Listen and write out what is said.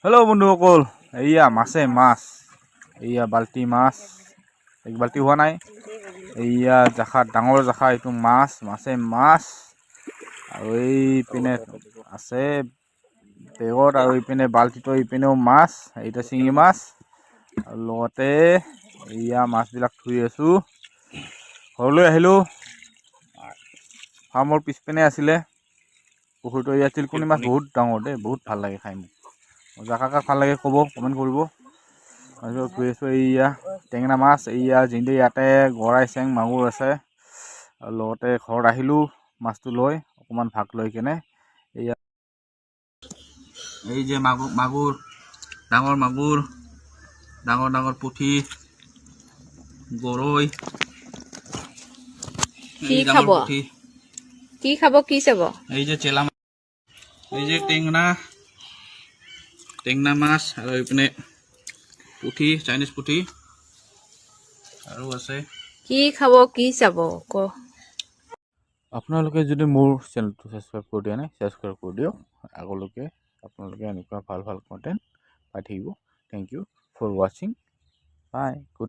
Hello' বন্ধুসকল, এইয়া মাছ এইয়া বাল্টি মাছ এক বাল্টি হোৱা নাই। এইয়া জাখা ডাঙৰ জাখা, এইটো মাছ আৰু এইপিনে আছে বেগত, আৰু ইপিনে বাল্টিটো ইপিনেও মাছ, এইটো শিঙি মাছ। আৰু লগতে এইয়া মাছবিলাক ধুই আছোঁ। ঘৰলৈ আহিলোঁ। ফাৰ্মৰ পিছপিনে আছিলে পুখুৰীটো। ইয়াত তিলকণি মাছ বহুত ডাঙৰ দেই, বহুত ভাল লাগে খাই। মোক কাক ভাল লাগে ক'ব, কমেণ্ট কৰিব। তাৰপিছত ধুই আছোঁ। এইয়া টেঙেনা মাছ, এইয়া জিন্দি, ইয়াতে গৰাই চেং মাগুৰ আছে। আৰু লগতে ঘৰত আহিলোঁ মাছটো লৈ, অকণমান ভাগ লৈ কেনে। এইয়া এই যে মাগুৰ ডাঙৰ মাগুৰ, ডাঙৰ ডাঙৰ পুঠি, গৰৈ, কি এই ডাঙৰ খাব? পুঠি, কি খাব? কি চাব? এই যে চেলা মাছ, এই যে টেঙনা মাছ, আৰু এইপিনে পুঠি, চাইনিজ পুঠি আৰু আছে। কি খাব? কি চাব? আপোনালোকে যদি মোৰ চেনেলটো ছাবস্ক্ৰাইব কৰি দিয়া নাই, ছাবস্ক্ৰাইব কৰি দিয়ক। আগলৈকে আপোনালোকে এনেকুৱা ভাল ভাল কণ্টেণ্ট পাই থাকিব। থেংক ইউ ফৰ ৱাচিং। বাই। গুড